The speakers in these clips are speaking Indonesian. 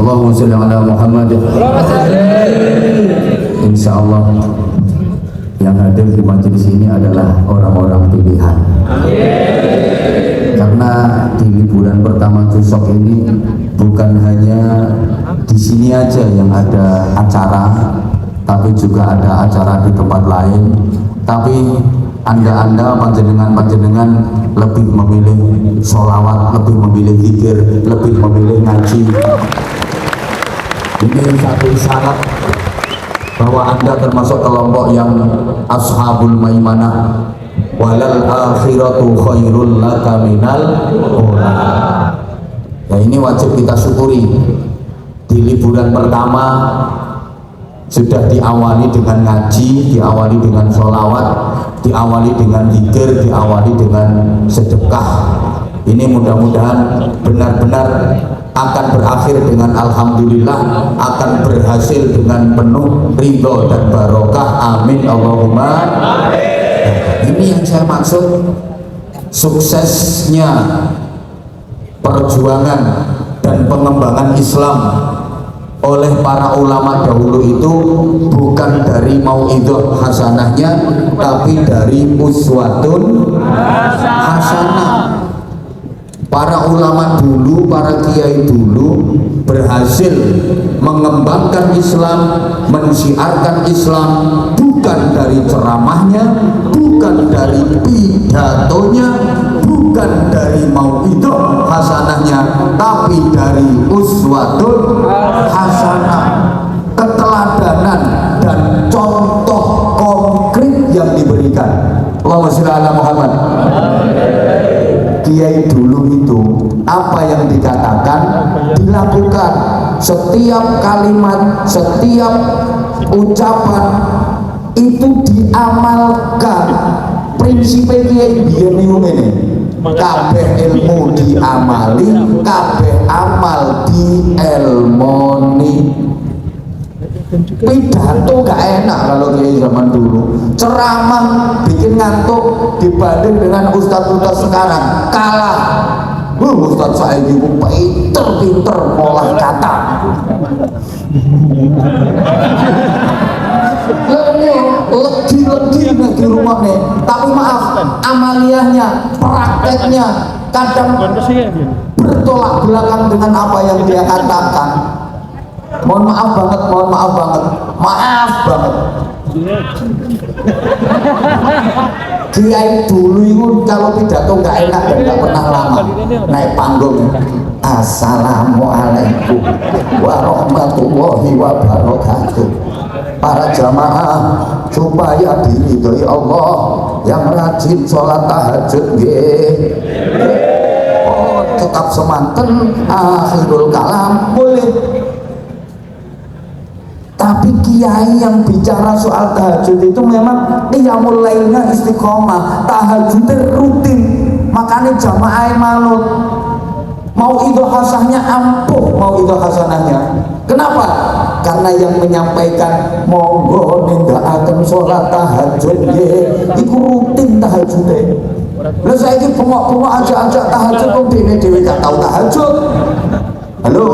Allahumma sholli ala Muhammad. Insya Allah yang hadir di majelis ini adalah orang-orang pilihan. Karena di liburan pertama Tusok ini bukan hanya di sini aja yang ada acara, tapi juga ada acara di tempat lain. Tapi anda panjenengan lebih memilih sholawat, lebih memilih zikir, lebih memilih ngaji. Ini satu syarat bahwa anda termasuk kelompok yang ashabul maimanah, walal akhiratu khairul laka minal ula. Ya, ini wajib kita syukuri. Di liburan pertama sudah diawali dengan ngaji, diawali dengan sholawat, diawali dengan zikir, diawali dengan sedekah. Ini mudah-mudahan benar-benar akan berakhir dengan alhamdulillah, akan berhasil dengan penuh ridho dan barokah. Amin Allahumma amin. Ini yang saya maksud, suksesnya perjuangan dan pengembangan Islam oleh para ulama dahulu itu bukan dari mauidhah hasanahnya, tapi dari uswatun hasanah. Para ulama dulu, para kiai dulu berhasil mengembangkan Islam, mensiarkan Islam bukan dari ceramahnya, bukan dari pidatonya, bukan dari mauidhah hasanahnya, tapi dari uswatun hasanah, keteladanan dan contoh konkret yang diberikan. Allahumma sholli ala Muhammad. Kiai dulu itu apa yang dikatakan dilakukan, setiap kalimat, setiap ucapan itu diamalkan. Prinsip kiai biyen niku ngene, kabeh ilmu diamali, kabeh amal dielmoni. Pidato gak enak kalau kiai zaman dulu, ceramah bikin ngantuk dibanding dengan ustadz-ustadz sekarang kalah. Ustadz saya itu pinter olah kata. Legi di rumah nih, tapi maaf, amaliyahnya, prakteknya kadang bertolak belakang dengan apa yang dia katakan. Mohon maaf banget. Kiai dulu itu kalau pidato nggak enak dan nggak pernah lama naik panggung. Assalamualaikum warahmatullahi wabarakatuh. Para jamaah supaya diridhoi Allah yang rajin sholat tahajud nggih. Oh, tetap semanten akhirul kalam boleh. Tapi kiai yang bicara soal tahajud itu memang qiyamul lailnya istiqomah, tahajudnya rutin, makanya jamaah manut. Mauidhah hasanahnya ampuh, mauidhah hasanahnya. Kenapa? Karena yang menyampaikan monggo nindakaken sholat tahajud nggih, iku rutin tahajudnya. Lah saiki pengok-pengok ajak-ajak tahajud kok dhewe gak tau tahajud. Halo?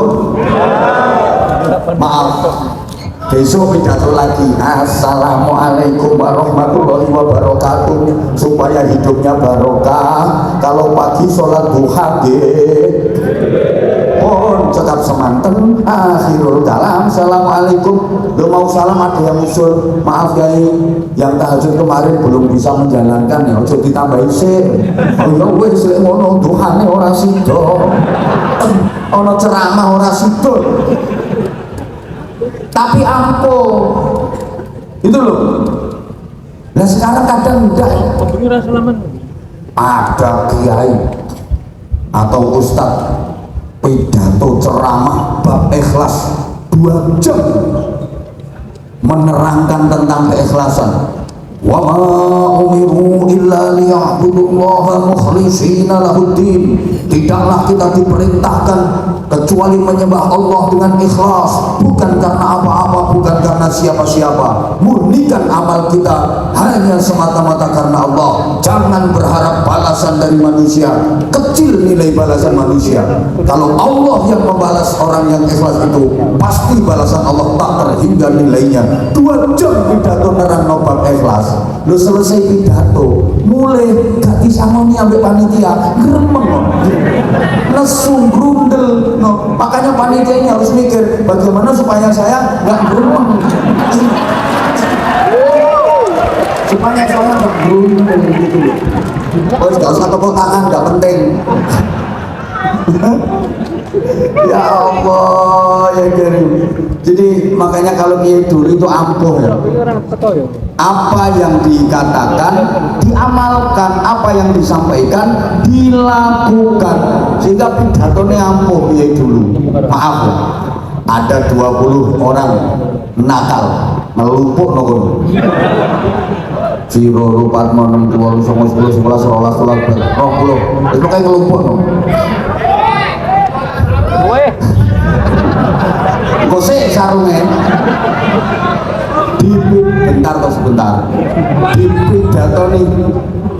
Maaf. Besok pidato lagi, assalamualaikum warahmatullahi wabarakatuh, supaya hidupnya barokah. Kalau pagi sholat duha pun tetap semanten akhirul kalam. Assalamualaikum. Lo mau salam ada yang usul, maaf Kiai yang tahajud kemarin belum bisa menjalankan ya, ojo ditambahi sih. Oh ya wis ngono duhane ora sida, ono ceramah ora sida, tapi ampuh itu loh. Nah sekarang kadang enggak, ada kiai atau ustadz pidato ceramah bab ikhlas 2 jam menerangkan tentang keikhlasan. wa ma umiru illa liya'budullaha mukhlishina lahuddin. Tidaklah kita diperintahkan kecuali menyembah Allah dengan ikhlas, bukan karena apa-apa, bukan karena siapa-siapa. Murnikan amal kita hanya semata-mata karena Allah. Jangan berharap balasan dari manusia, kecil nilai balasan manusia. Kalau Allah yang membalas orang yang ikhlas itu, pasti balasan Allah tak terhingga nilainya. 2 jam pidato nerang nobar ikhlas, lu selesai pidato mulai gak disangoni ambek panitia, gremeng lesung grundel no. Makanya panitia ini harus mikir bagaimana supaya saya gak gremeng, supaya saya gak grundel gitu. Oh, gak usah tepuk tangan, gak penting. Ya Allah ya Karim. Jadi makanya kalau Kiai dulu itu ampuh ya. Apa yang dikatakan diamalkan, apa yang disampaikan dilakukan, sehingga pidatonya ampuh Kiai dulu. Maaf ya, ada 20 orang nakal melupuk nogon. Ciro lupat monem 20 11 12 13 20 itu kayak ngelupuk no. Kose sarungnya bentar atau sebentar dipidatoni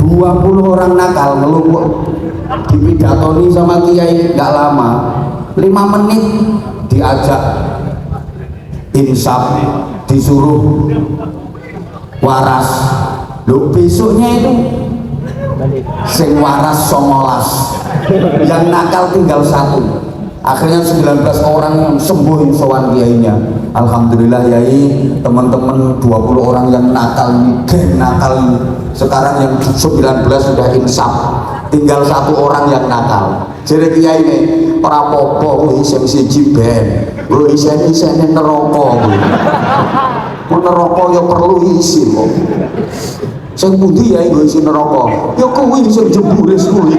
20 orang nakal ngelupuk, dipidatoni sama kiai gak lama, 5 menit diajak insaf, disuruh waras. Loh, besoknya itu sing waras 19, yang nakal tinggal 1. Akhirnya 19 orang sembuh sowan kiainya. Alhamdulillah yai, teman-teman 20 orang yang nakal ini, geng nakal ini, sekarang yang 19 sudah insaf, tinggal 1 orang yang nakal. Jadi kiai ini ora apa-apa, isen siji ben, isen neraka. Neraka ya perlu isi kok. Sing pundi ya nggo isi neraka? Ya kuwi sing jemburis kuwi.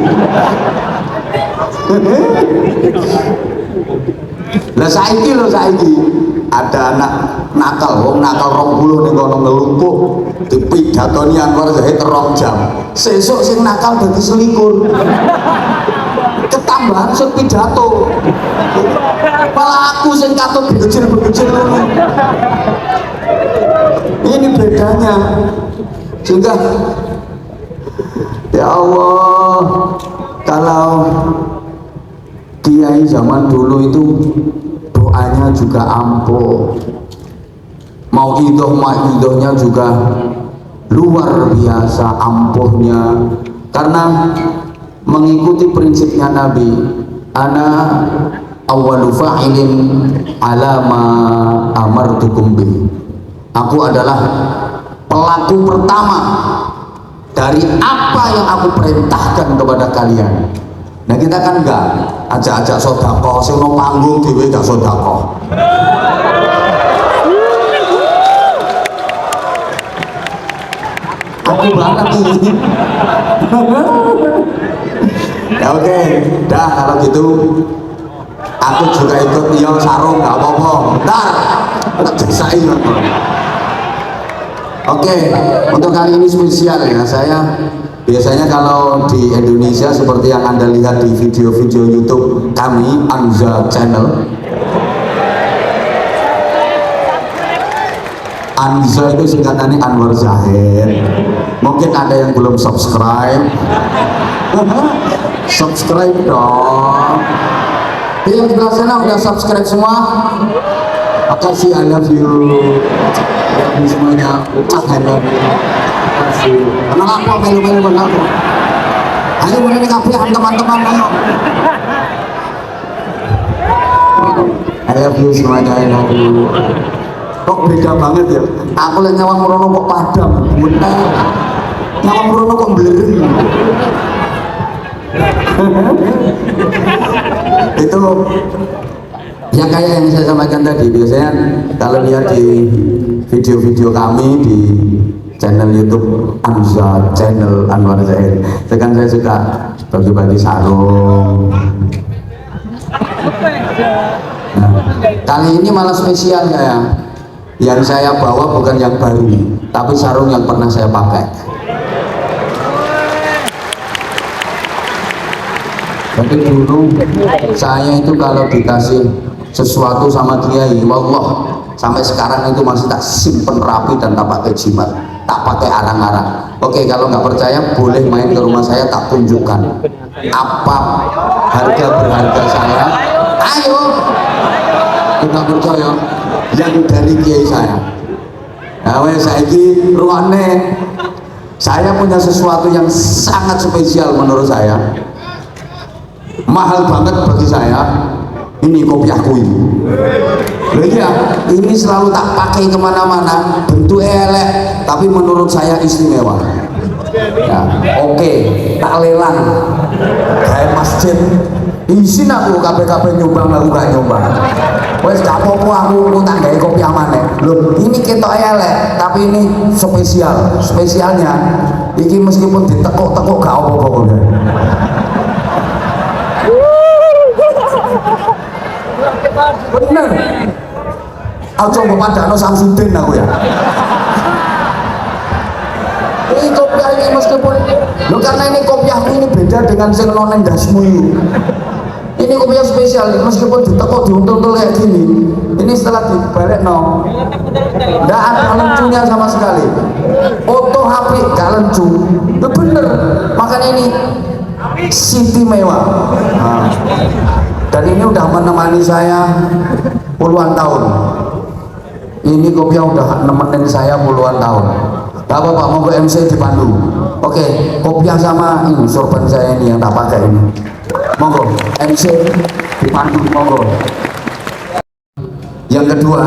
Lah saiki ada anak nakal, wong nakal 20 ning kono ngelumpuh, dipidatoni Anwar Zahid 2 jam. Sesuk sing nakal dadi selikur. Ketambahan sing pidato. Malah aku sing katut begecil-begecil ngono. Ini bedanya. Sehingga ya Allah, kalau kiai zaman dulu itu doanya juga ampuh, mau idohnya juga luar biasa ampuhnya, karena mengikuti prinsipnya Nabi, ana awwalu fa'ilin ala ma amartukum bih. Aku adalah pelaku pertama dari apa yang aku perintahkan kepada kalian. Nah kita kan enggak ajak-ajak sodako, sing no panggung dhewe gak sodako. Aku banget ini. Ya oke, dah kalau gitu aku juga ikut yo sarung gak apa-apa. Bentar, tak jasai. Oke, untuk kali ini spesial ya. Saya biasanya kalau di Indonesia seperti yang Anda lihat di video-video YouTube kami, Anza Channel. Anza itu singkatannya Anwar Zahid. Mungkin ada yang belum subscribe. Subscribe dong. Yang di belakang sana udah subscribe semua. Makasih, I love you. Semuanya I love you. Makasih. Kenal aku melu-melu kenal aku. Ayo mulai kafian teman-teman, ayo. I love you semuanya, I love you. Kok beda banget ya? Aku lihat nyawang merono kok padam, bener. Nyawang merono kok blering. Itu ya kayak yang saya sampaikan tadi. Biasanya kalau lihat di video-video kami di channel YouTube Anza Channel Anwar Zahid, kan saya suka bagi-bagi sarung. Nah, kali ini malah spesial ya. Yang saya bawa bukan yang baru. tapi sarung yang pernah saya pakai. Tapi dulu saya itu kalau dikasih sesuatu sama kiai, wallah sampai sekarang itu masih tak simpen rapi dan tak pakai jimat, tak pakai arang-arang. Oke, kalau nggak percaya boleh main ke rumah saya, tak tunjukkan apa harga berharga saya. Ayo kita percaya yang dari kiai saya. Nah, saiki ruane saya punya sesuatu yang sangat spesial menurut saya, mahal banget bagi saya. Ini kopiahku ini. Loh iya, ini selalu tak pakai kemana-mana, bentuk elek, tapi menurut saya istimewa. Ya, oke, tak lelang, kayak masjid. Isin aku kabeh-kabeh nyumbang, aku gak nyumbang. Wes gak apa-apa, aku tak gawe kopiah maneh. Loh, ini ketok elek, tapi ini spesial. Spesialnya, iki meskipun ditekuk-tekuk gak apa-apa. Bener. Aku coba padano Samsudin aku ya. Ini kopiah ini meskipun, lo karena ini kopiahku ini beda dengan sing nonen dasmu itu. Ini kopiah spesial, meskipun ditekuk diuntul-untul kayak gini. Ini setelah dibalik no, nggak ada lucunya sama sekali. Oto HP gak lucu, itu bener. Makanya ini Siti mewah. Nah. Dan ini udah menemani saya puluhan tahun. Ini kopiah udah nemenin saya puluhan tahun. Gak apa-apa, mau ke MC dipandu. Oke, kopiah sama ini sorban saya ini yang tak pakai ini. Monggo, MC dipandu, monggo. Yang kedua,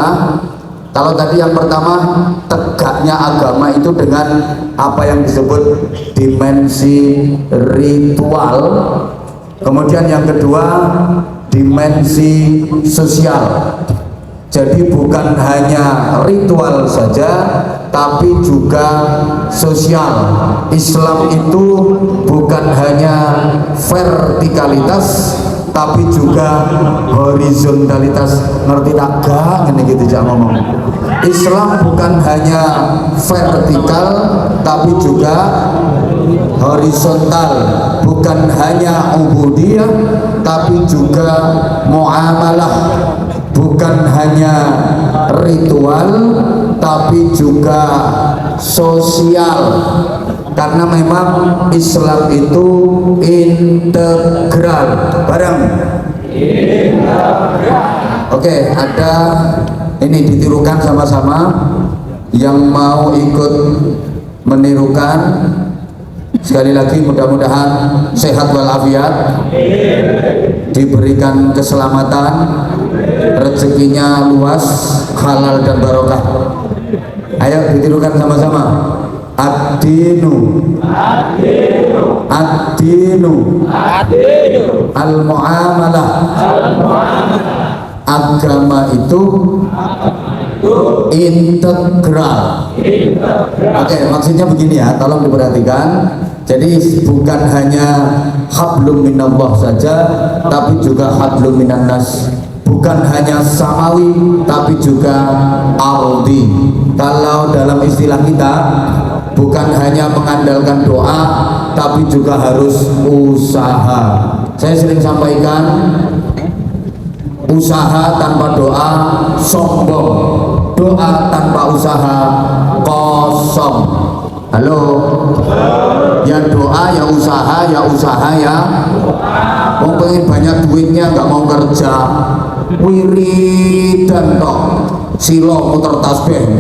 kalau tadi yang pertama tegaknya agama itu dengan apa yang disebut dimensi ritual. Kemudian yang kedua dimensi sosial. Jadi bukan hanya ritual saja, tapi juga sosial. Islam itu bukan hanya vertikalitas, tapi juga horizontalitas. Ngerti tak gak? Ini gitu jangan ngomong. Islam bukan hanya vertikal, tapi juga horizontal. Bukan hanya ubudiyah, tapi juga muamalah. Bukan hanya ritual, tapi juga sosial. Karena memang Islam itu integral. Bareng. Oke, ada ini ditirukan sama-sama. Yang mau ikut menirukan, sekali lagi mudah-mudahan sehat walafiat, diberikan keselamatan, rezekinya luas, halal dan barokah. Ayo ditirukan sama-sama. Ad-dinu al-muamalah. Agama itu integral. Oke, maksudnya begini ya, tolong diperhatikan. Jadi bukan hanya hablum minallah saja, tapi juga hablum minannas. Bukan hanya samawi, tapi juga ardi. Kalau dalam istilah kita, bukan hanya mengandalkan doa, tapi juga harus usaha. Saya sering sampaikan, usaha tanpa doa sombong, doa tanpa usaha kosong. Halo, ya doa, ya usaha, ya usaha, ya mau pengen banyak duitnya nggak mau kerja, wiridan tok, silo muter tasbih,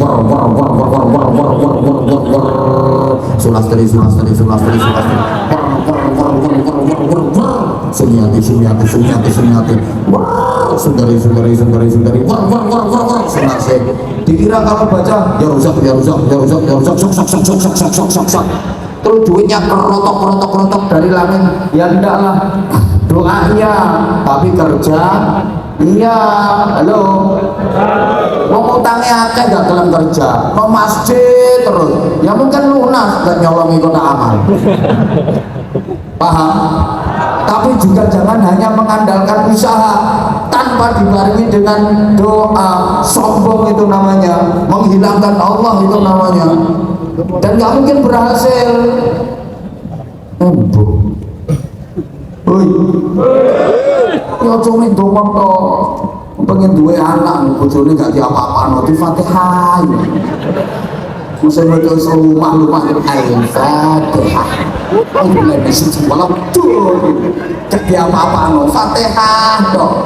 sulastri, sunyati, wah, sundari, sunase. Dikira kalau baca ya rusak, sok. Terus duitnya kerotok dari langit. Ya enggaklah, doa iya, tapi kerja iya. Halo, mau utangnya akeh gak gelem kerja, mau masjid terus, ya mungkin lunas gak nyolongi kota amal. Paham? Tapi juga jangan hanya mengandalkan usaha tanpa dibarengi dengan doa, sombong itu namanya, menghilangkan Allah itu namanya, dan nggak mungkin berhasil. Woi, ya cuma doang toh, pengen dua anak, bojone gak diapa-apa, nanti Fatihah. Masa betul rumah Al-Fatihah. Oh, mulai bisnis malam tuh, gak diapa-apa, Fatihah toh.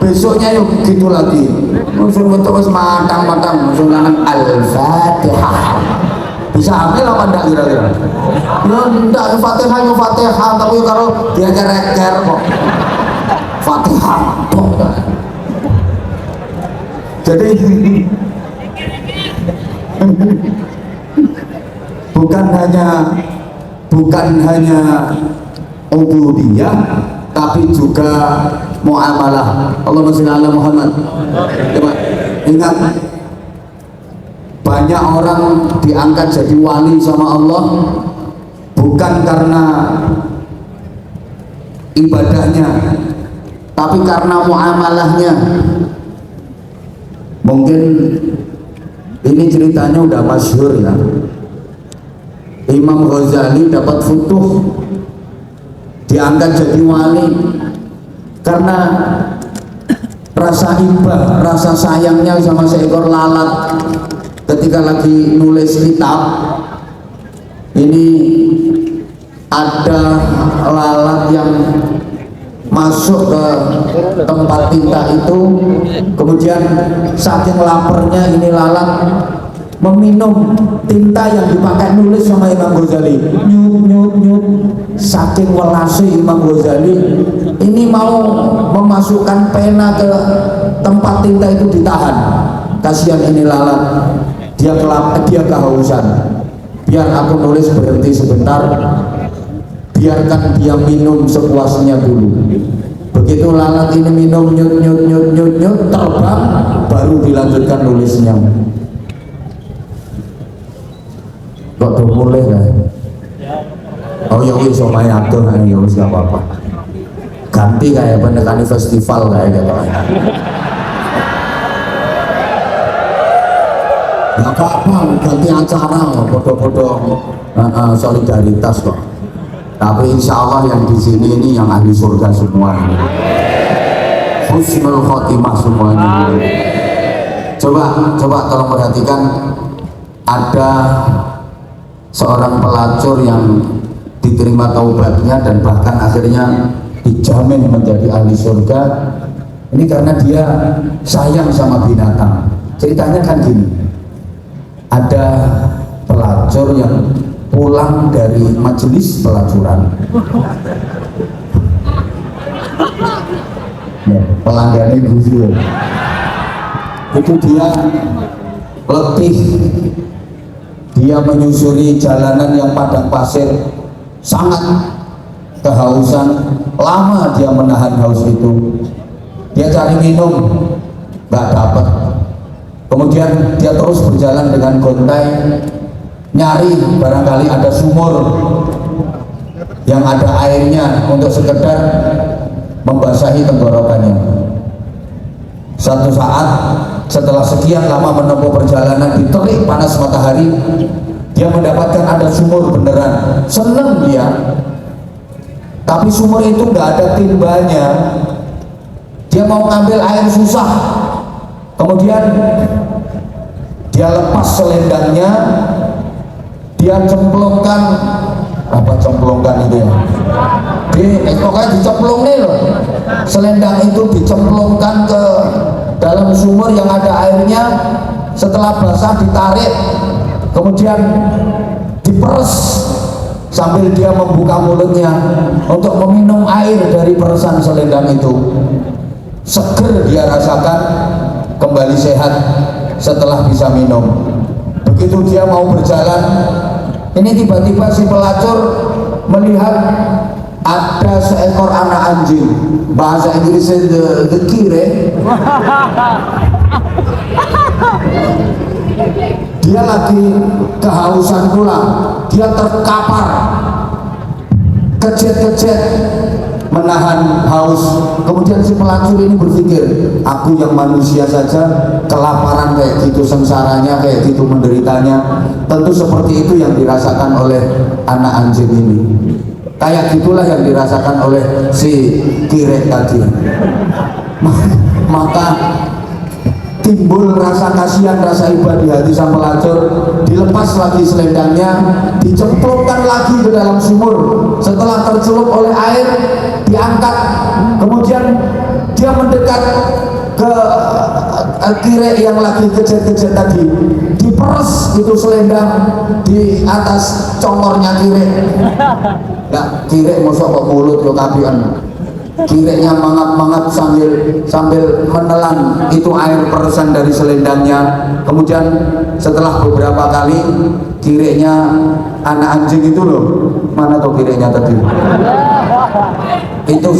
Besoknya yuk gitu lagi. Musuh betul matang-matang, musuh lanang Al-Fatihah. Bisa hamil apa enggak kira-kira? Ya enggak, Fatihah ya Fatihah, tapi kalau dia ngereker kok Fatihah kok. Jadi bukan hanya ubudiyah, tapi juga muamalah. Allahumma sholli ala Muhammad. Ingat, banyak orang diangkat jadi wali sama Allah bukan karena ibadahnya, tapi karena muamalahnya. Mungkin ini ceritanya udah masyhur ya. Imam Ghazali dapat futuh, diangkat jadi wali karena rasa ibah, rasa sayangnya sama seekor lalat. Ketika lagi nulis kitab, ini ada lalat yang masuk ke tempat tinta itu, kemudian saking laparnya ini lalat meminum tinta yang dipakai nulis sama Imam Ghazali. Nyut. Saking welasnya Imam Ghazali ini mau memasukkan pena ke tempat tinta itu ditahan. Kasihan ini lalat, dia kehausan. Biar aku nulis berhenti sebentar, biarkan dia minum sepuasnya dulu. Begitu lalat ini minum, nyut, terbang, baru dilanjutkan nulisnya. Kok udah mulai kan? Oh ya wis omahe atur ya wis gak apa-apa. Ganti kayak pendekani festival kayak gitu. Gak apa-apa, ganti acara, bodoh-bodoh solidaritas kok. Tapi insya Allah yang di sini ini yang ahli surga semua. Husnul khotimah semuanya. Coba tolong perhatikan, ada seorang pelacur yang diterima taubatnya dan bahkan akhirnya dijamin menjadi ahli surga. Ini karena dia sayang sama binatang. Ceritanya kan gini, ada pelacur yang pulang dari majelis pelacuran, pelanggannya Gus. Itu dia letih, dia menyusuri jalanan yang padang pasir, sangat kehausan, lama dia menahan haus itu. Dia cari minum, nggak dapat. Kemudian dia terus berjalan dengan gontai, nyari barangkali ada sumur yang ada airnya untuk sekedar membasahi tenggorokannya. Satu saat setelah sekian lama menempuh perjalanan di terik panas matahari, dia mendapatkan ada sumur beneran. Seneng dia, tapi sumur itu nggak ada timbanya. Dia mau ngambil air susah. Kemudian dia lepas selendangnya, dia cemplungkan, apa cemplungkan itu ya, pokoknya dicemplung nih loh, selendang itu dicemplungkan ke dalam sumur yang ada airnya. Setelah basah ditarik, kemudian diperes sambil dia membuka mulutnya untuk meminum air dari peresan selendang itu. Seger dia rasakan, kembali sehat setelah bisa minum. Begitu dia mau berjalan, ini tiba-tiba si pelacur melihat ada seekor anak anjing, bahasa Inggrisnya the kire. Dia lagi kehausan pula, dia terkapar, kejet-kejet, menahan haus. Kemudian si pelacur ini berpikir, aku yang manusia saja kelaparan kayak gitu, sengsaranya kayak gitu, menderitanya. Tentu seperti itu yang dirasakan oleh anak anjing ini. Kayak gitulah yang dirasakan oleh si Kirek tadi. Maka timbul rasa kasihan, rasa iba di hati sang pelacur. Dilepas lagi selendangnya, dicemplungkan lagi ke dalam sumur. Setelah tercelup oleh air, diangkat. Kemudian dia mendekat ke Kirek yang lagi kejar-kejar tadi. Diperes itu selendang di atas congornya Kirek. Nah, Kirek mosok kok mulut yo kapian. Kireknya mangap-mangap sambil menelan itu air peresan dari selendangnya. Kemudian setelah beberapa kali, Kireknya anak anjing itu loh, mana tuh Kireknya tadi? Itu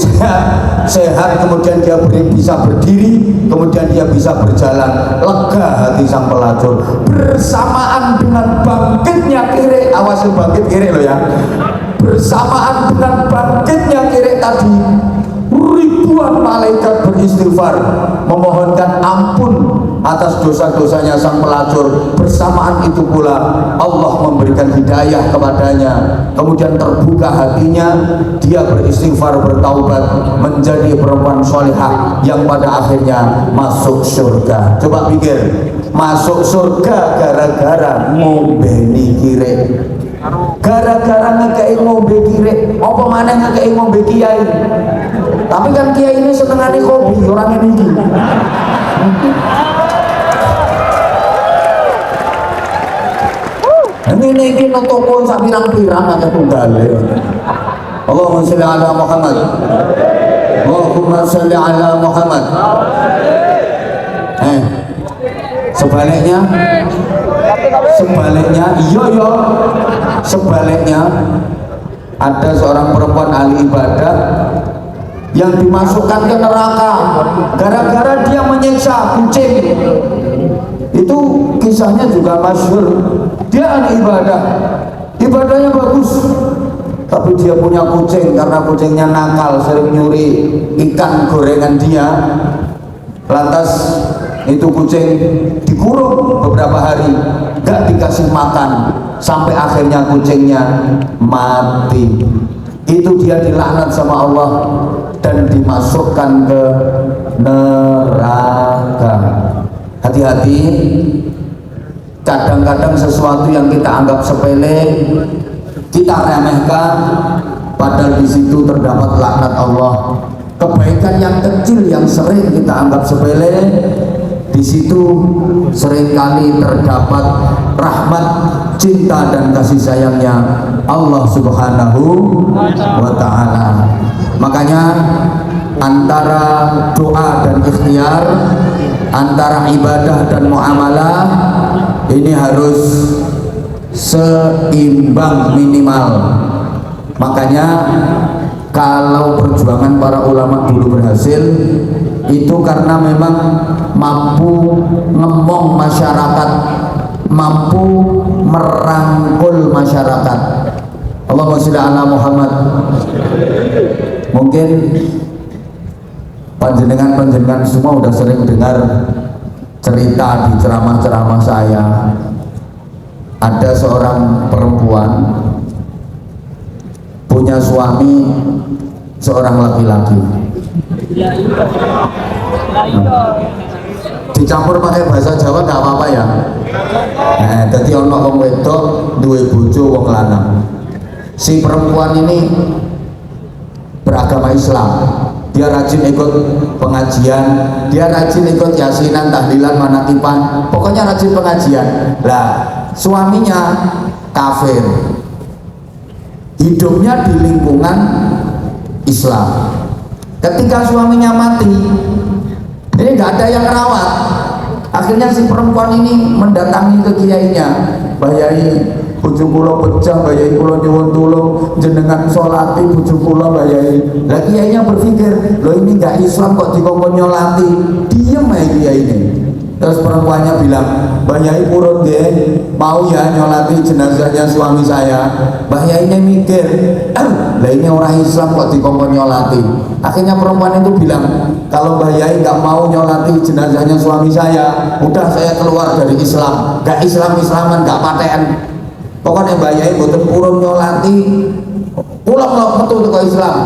sehat, kemudian dia bisa berdiri, kemudian dia bisa berjalan. Lega hati sang pelacur. Bersamaan dengan bangkitnya Kirek, awas bangkit Kirek loh ya. Bersamaan dengan bangkitnya Kirek tadi, ribuan malaikat beristighfar memohonkan ampun atas dosa-dosanya sang pelacur. Bersamaan itu pula Allah memberikan hidayah kepadanya. Kemudian terbuka hatinya, dia beristighfar, bertaubat, menjadi perempuan solehah yang pada akhirnya masuk surga. Coba pikir, masuk surga gara-gara ngombeni Kirek, gara-gara ngekei ngombe Kirek. Apa mana ngekei ngombe kiai? Tapi kan kiai ini senengane kopi, orang ini. Ini toko sak pirang-pirang aja tunggale. Allahumma sholli ala Muhammad. Allahumma sholli ala Muhammad. Sebaliknya, iya, sebaliknya ada seorang perempuan ahli ibadah yang dimasukkan ke neraka gara-gara dia menyiksa kucing. Itu kisahnya juga masyhur. Dia ahli ibadah, ibadahnya bagus, tapi dia punya kucing. Karena kucingnya nakal, sering nyuri ikan gorengan dia. Lantas itu kucing dikurung beberapa hari, gak dikasih makan, sampai akhirnya kucingnya mati. Itu dia dilaknat sama Allah dan dimasukkan ke neraka. Hati-hati, kadang-kadang sesuatu yang kita anggap sepele, kita remehkan, padahal di situ terdapat laknat Allah. Kebaikan yang kecil yang sering kita anggap sepele, di situ seringkali terdapat rahmat, cinta dan kasih sayangnya Allah Subhanahu wa ta'ala. Makanya antara doa dan ikhtiar, antara ibadah dan muamalah ini harus seimbang minimal. Makanya kalau perjuangan para ulama dulu berhasil, itu karena memang mampu ngemong masyarakat, mampu merangkul masyarakat. Allahumma sholli ala Muhammad. Mungkin panjenengan semua udah sering dengar cerita di ceramah-ceramah saya. Ada seorang perempuan punya suami seorang laki-laki. Dicampur pakai bahasa Jawa nggak apa-apa ya. Jadi ono wong wedok duwe bojo wong lanang. Si perempuan ini beragama Islam. Dia rajin ikut pengajian, dia rajin ikut yasinan, tahlilan, manatipan, pokoknya rajin pengajian. Lah, suaminya kafir, hidupnya di lingkungan Islam. Ketika suaminya mati, ini nggak ada yang rawat. Akhirnya si perempuan ini mendatangi ke kiainya, bayai bojo kula pecah, bayai kula nyuwun tulung jenengan sholati bojo kula bayai. Lah kiainya berpikir, loh ini nggak Islam kok dikongkon nyolati. Diem aja kiai ini. Terus perempuannya bilang, Mbah Yai purun deh, mau ya nyolati jenazahnya suami saya. Mbah Yai ini mikir, lah ini orang Islam kok dikongkon nyolati. Akhirnya perempuan itu bilang, kalau Mbah Yai nggak mau nyolati jenazahnya suami saya, udah saya keluar dari Islam. Gak Islam-Islaman, gak paten. Pokoknya Mbah Yai boten purun nyolati, pulang metu ke Islam.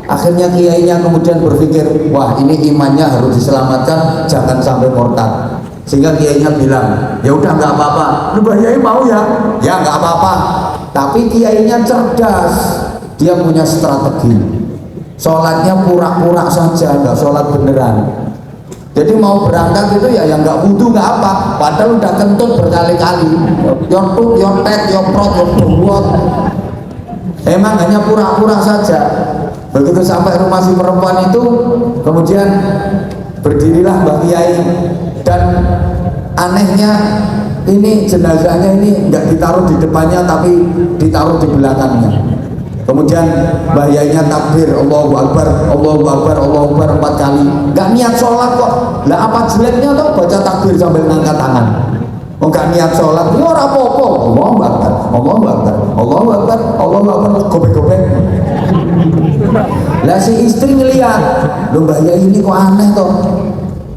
Akhirnya kiainya kemudian berpikir, wah ini imannya harus diselamatkan, jangan sampai murtad. Sehingga kiainya bilang, ya udah nggak apa-apa. Mbah Yai mau ya? Ya nggak apa-apa. Tapi kiainya cerdas, dia punya strategi. Sholatnya pura-pura saja, nggak sholat beneran. Jadi mau berangkat itu ya yang nggak wudhu nggak apa, padahal udah kentut berkali-kali, yontut, yontet, yoprot, yontot. Emang hanya pura-pura saja. Begitu sampai rumah si perempuan itu, kemudian berdirilah Mbah Kiai, dan anehnya ini jenazahnya ini nggak ditaruh di depannya tapi ditaruh di belakangnya. Kemudian Mbah Yainya takbir, Allahu Akbar, Allahu Akbar, Allahu Akbar 4 kali. Nggak niat sholat kok. Lah apa jeleknya tuh baca takbir sambil ngangkat tangan? Oh nggak niat sholat, ini orang apa-apa. Allahu Akbar, Allahu Akbar, Allahu Akbar, Allahu Akbar, gobek-gobek. Lah si istri ngeliat, loh Mbah Yai ini kok aneh toh.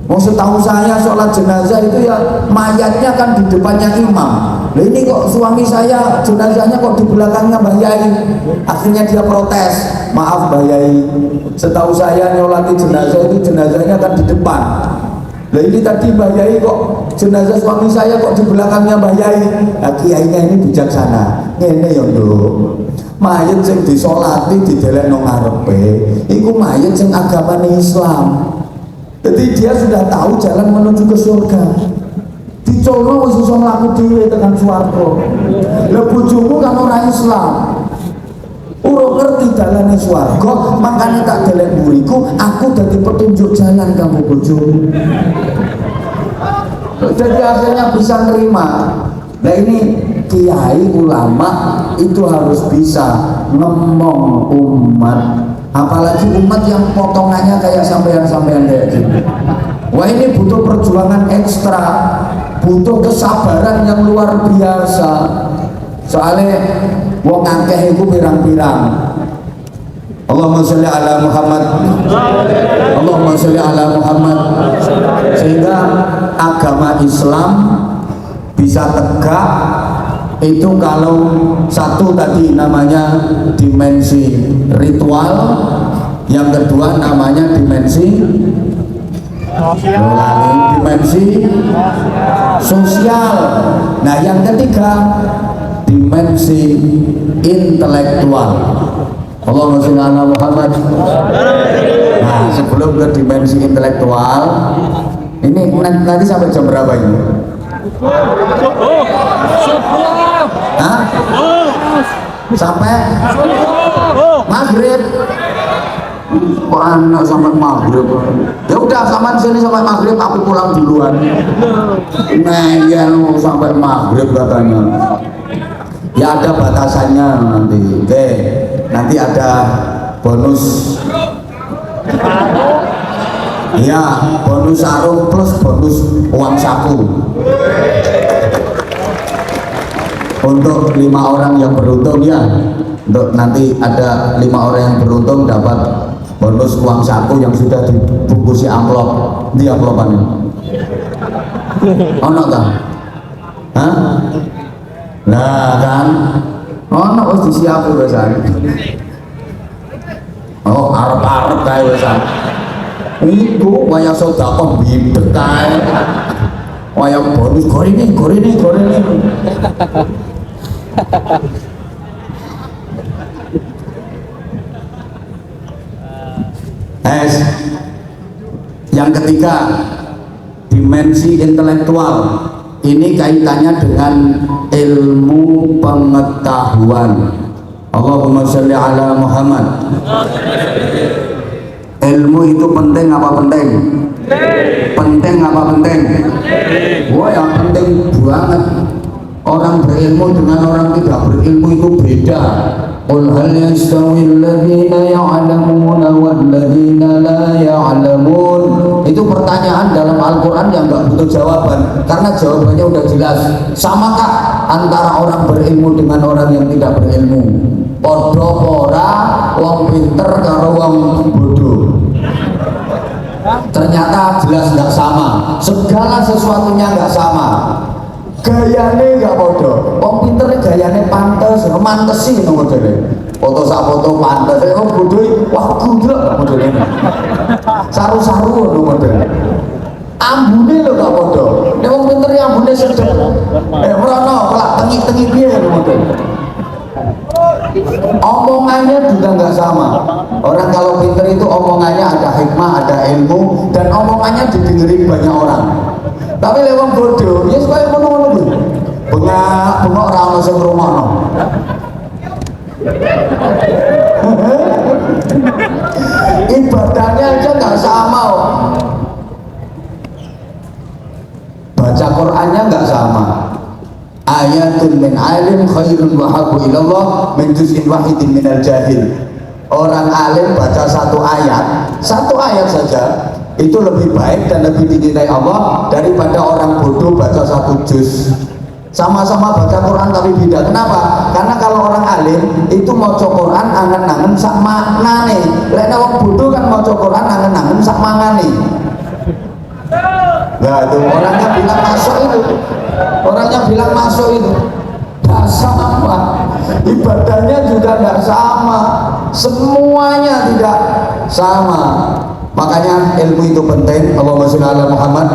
Mau setahu saya sholat jenazah itu ya mayatnya kan di depannya imam. Nah ini kok suami saya jenazahnya kok di belakangnya Mbah Yai. Akhirnya dia protes, maaf Mbah Yai, setahu saya nyolati jenazah itu jenazahnya kan di depan. Nah ini tadi Mbah Yai kok jenazah suami saya kok di belakangnya Mbah Yai. Nah kiainya ini bijaksana. Ini ya nduk, mayat sing disolati didelek nang ngarepe iku mayat sing agamane Islam. Jadi dia sudah tahu jalan menuju ke surga. Dicolno wis iso mlaku dhewe tekan swarga. Lah bojomu kan ora Islam, urung ngerti dalane swarga, makanya tak delek mburiku, aku dadi petunjuk jalan kanggo bojomu. Jadi akhirnya bisa nerima. Nah ini kiai ulama itu harus bisa ngomong umat, apalagi umat yang potongannya kayak sampean-sampean kayak gini. Wah ini butuh perjuangan ekstra, butuh kesabaran yang luar biasa. Soalnya wong akeh iku pirang-pirang. Allahumma sholli ala Muhammad, Allahumma sholli ala Muhammad. Sehingga agama Islam bisa tegak itu kalau satu tadi namanya dimensi ritual, yang kedua namanya dimensi dimensi sosial. Nah yang ketiga dimensi intelektual. Allahumma sholli ala Muhammad. Nah sebelum ke dimensi intelektual ini nanti sampai jam berapa ini? Hah? Sampai maghrib. Kok anak sampai maghrib? Ya udah sama sini sampai maghrib, aku pulang duluan. Ngeyel sampai maghrib katanya. Ya ada batasannya nanti. Oke, nanti ada bonus. Ya, bonus sarung plus bonus uang saku. Untuk 5 orang yang beruntung ya. Untuk nanti ada 5 orang yang beruntung dapat bonus uang saku yang sudah dibungkusi amplop. Di amplopannya. Ono kan? Hah? Nah kan? Ono wis disiapke wesan. Oh, arep-arep kae wesan. Iku waya sedekah bidek kae. Waya bonus gorene. Yang ketiga dimensi intelektual. Ini kaitannya dengan ilmu pengetahuan. Allahumma sholli ala Muhammad. Ilmu itu penting apa penting? Penting apa penting? Wah yang penting banget. Orang berilmu dengan orang tidak berilmu itu beda. Qul hal yastawi alladhina ya'lamuna wal ladhina la ya'lamun. Itu pertanyaan dalam Al-Quran yang nggak butuh jawaban, karena jawabannya udah jelas. Samakah antara orang berilmu dengan orang yang tidak berilmu? Podo ora wong pinter karo wong bodoh. Ternyata jelas nggak sama, segala sesuatunya nggak sama. Gayane nggak podo, wong pinter gayane pantes, mantesi no modelnya. Foto sak foto pantes, wong bodoh wah gundrek modelnya. Saru-saru no modelnya. Ambune lho gak podo. Nek wong pinter ambune sedep. Merono kelak tengi-tengi piye lho model. Omongannya juga nggak sama. Orang kalau pinter itu omongannya ada hikmah, ada ilmu, dan omongannya didengerin banyak orang. Tapi lek wong bodoh, ya supaya ngono-ngono kuwi. Bengak ora ono sing ngrungokno. Ibadahnya aja nggak sama. Baca Qurannya nggak sama. Ayatun min alim khairun wa habbu ilallah min juz'in wahidin minal jahil. Orang alim baca satu ayat saja itu lebih baik dan lebih dicintai Allah daripada orang bodoh baca satu juz. Sama-sama baca Quran tapi beda. Kenapa? Karena kalau orang alim itu maca Quran angen-angen sak maknane. Lek wong bodoh kan maca Quran angen-angen sak mangane. Nah itu orangnya bilang masuk itu gak sama, ibadahnya juga gak sama, semuanya tidak sama. Makanya ilmu itu penting. Allahumma sholli ala Muhammad.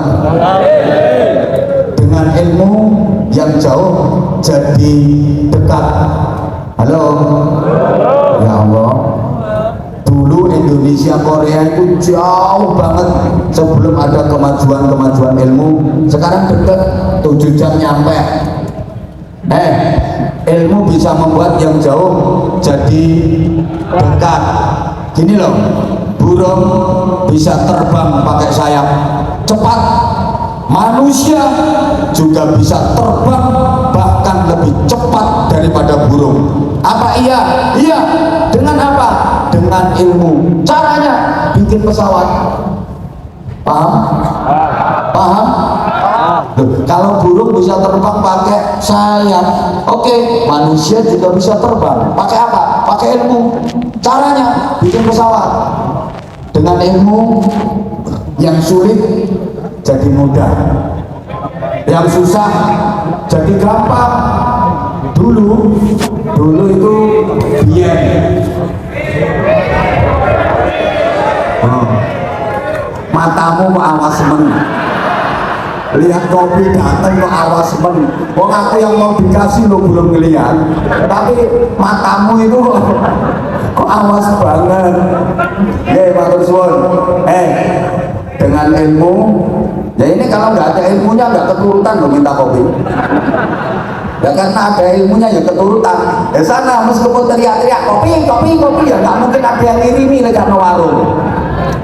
Dengan ilmu yang jauh jadi dekat. Halo ya Allah. Dulu Indonesia Korea itu jauh banget sebelum ada kemajuan ilmu. Sekarang deket 7 jam nyampe. Ilmu bisa membuat yang jauh jadi dekat. Gini loh, burung bisa terbang pakai sayap cepat. Manusia juga bisa terbang bahkan lebih cepat daripada burung. Apa iya? Iya. Dengan apa? Dengan ilmu. Caranya bikin pesawat. Paham? Paham? Kalau burung bisa terbang pakai sayap, oke, manusia juga bisa terbang. Pakai apa? Pakai ilmu. Caranya bikin pesawat. Dengan ilmu, yang sulit jadi mudah, yang susah jadi gampang. Dulu itu biyen matamu mau awas men, lihat kopi datang kok awas men. Wong aku yang mau dikasih lo belum ngeliat, tapi matamu itu kok awas banget. Matur suwun. Dengan ilmu, ya ini kalau nggak ada ilmunya nggak keturutan lo minta kopi. Ya karena ada ilmunya ya keturutan. Ya sana meskipun teriak-teriak kopi ya nggak mungkin ada yang ngirimi lewat warung.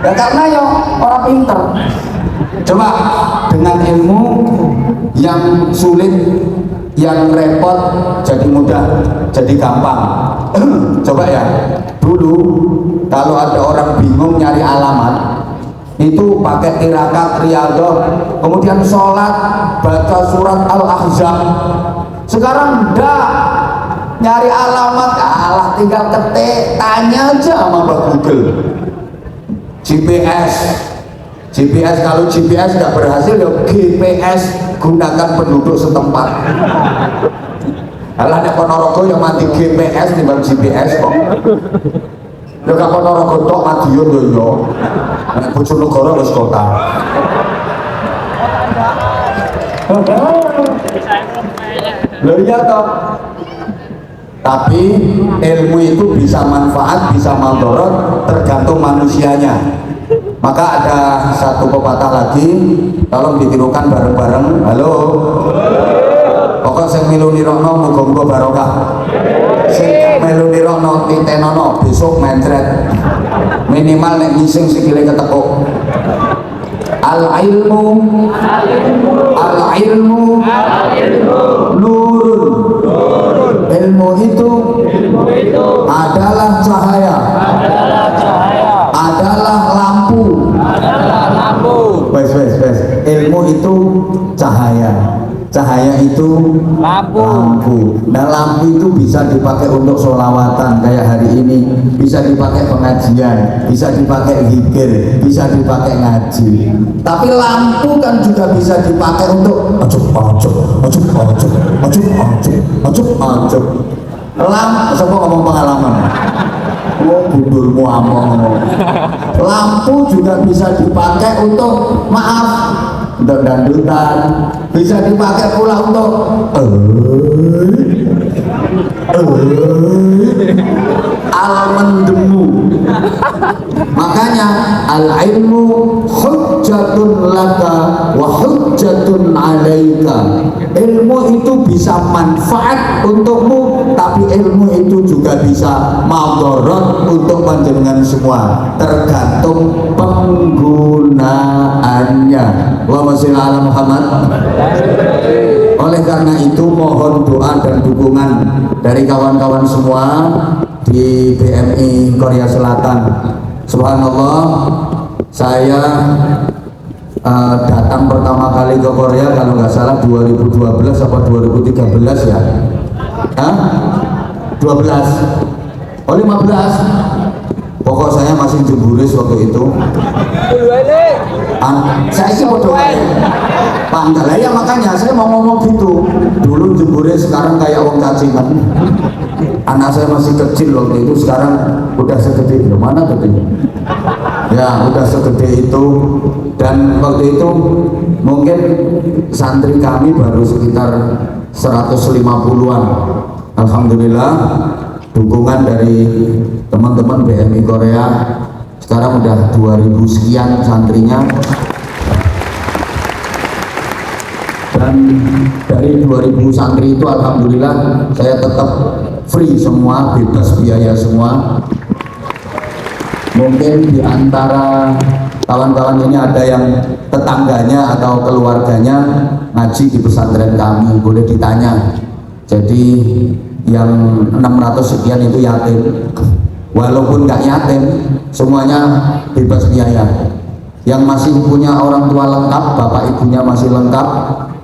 Ya karena ya orang pinter. Coba dengan ilmu yang sulit, yang repot jadi mudah, jadi gampang. Coba ya, dulu kalau ada orang bingung nyari alamat itu pakai tirakat, riyadhah, kemudian sholat baca surat Al-Ahzab. Sekarang enggak, nyari alamat kalah, tinggal ketik, tanya aja sama Mbak Google. GPS kalau GPS nggak berhasil ya GPS, gunakan penduduk setempat. Alah nek Ponorogo yang mati GPS timbang GPS kok. Ya gak Ponorogo tok Madiun lho ya. Nek Bojonegoro wis kota. Lho iya toh. Tapi ilmu itu bisa manfaat, bisa mandorot, tergantung manusianya. Maka ada satu pepatah lagi, tolong ditirukan bareng-bareng. Halo. Pokok sing milu nirokno muga-muga barokah. Sing melu nirokno titenono besok mencret. Minimal nek ngising sikile ketekuk. Al-ilmu nurun. Ilmu itu adalah cahaya. Adalah lampu. Wes. itu cahaya, cahaya itu lampu. Nah, lampu itu bisa dipakai untuk sholawatan kayak hari ini, bisa dipakai pengajian, bisa dipakai zikir, bisa dipakai ngaji. Tapi lampu kan juga bisa dipakai untuk lampu. Siapa ngomong pengalaman? Oh, budulmu among. Lampu juga bisa dipakai untuk maaf, untuk dangdutan, bisa dipakai pula untuk al-mendemu. Makanya al-ilmu hujjatun laka wa hujjatun alaika. Ilmu itu bisa manfaat untukmu, tapi ilmu itu juga bisa madarat untuk panjenengan semua, tergantung penggunaannya. Allahumma sholli ala Muhammad. Oleh karena itu mohon doa dan dukungan dari kawan-kawan semua di BMI Korea Selatan. Subhanallah, saya datang pertama kali ke Korea kalau nggak salah 2012 apa 2013 ya? 12? Oh 15? Pokok saya masih jemburis waktu itu. Saya sih mau doain panggal ya, makanya saya mau ngomong gitu. Dulu jemburis, sekarang kayak wong cacingan. Anak saya masih kecil waktu itu, sekarang udah segede mana gede? Ya udah segede itu. Dan waktu itu mungkin santri kami baru sekitar 150-an. Alhamdulillah dukungan dari teman-teman BMI Korea, sekarang udah 2000 sekian santrinya. Dan dari 2000 santri itu alhamdulillah saya tetap free semua, bebas biaya semua. Mungkin di antara kawan-kawan ini ada yang tetangganya atau keluarganya ngaji di pesantren kami, boleh ditanya. Jadi yang 600 sekian itu yatim, walaupun nggak yatim semuanya bebas biaya. Yang masih punya orang tua lengkap, bapak ibunya masih lengkap,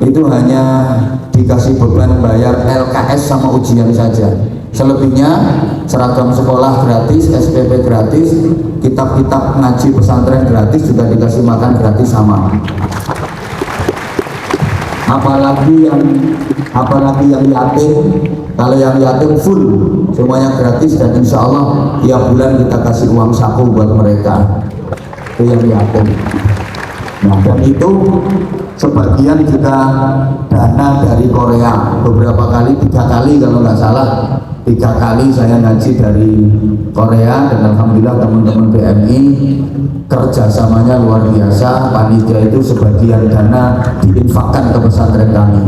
itu hanya dikasih beban bayar LKS sama ujian saja. Selebihnya seragam sekolah gratis, SPP gratis, kitab-kitab ngaji pesantren gratis, juga dikasih makan gratis sama. Apalagi yang yatim, kalau yang yatim full semuanya gratis, dan insya Allah tiap bulan kita kasih uang saku buat mereka. Itu yang yatim. Nah, dan itu sebagian juga dana dari Korea. Beberapa kali, 3 kali kalau nggak salah, 3 kali saya ngaji dari Korea, dan alhamdulillah teman-teman BMI kerjasamanya luar biasa. Panitia itu sebagian dana diinfakkan ke pesantren kami.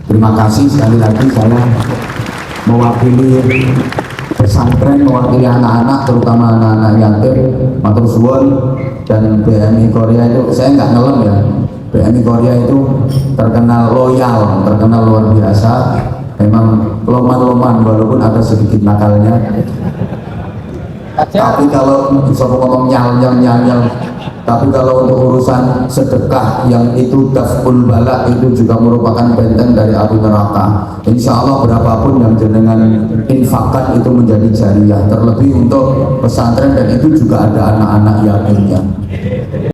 Terima kasih sekali lagi, saya mewakili pesantren, mewakili anak-anak, terutama anak-anak yatim, matur suwun. Dan BMI Korea itu, saya nggak ngelem ya, BMI Korea itu terkenal loyal, terkenal luar biasa. Memang loman-loman walaupun ada sedikit nakalnya. Tapi kalau bisa ngomong nyal, tapi kalau untuk urusan sedekah yang itu daf'ul bala, itu juga merupakan benteng dari api neraka. Insya Allah berapapun yang jenengan infakkan itu menjadi jariah, terlebih untuk pesantren, dan itu juga ada anak-anak yatimnya.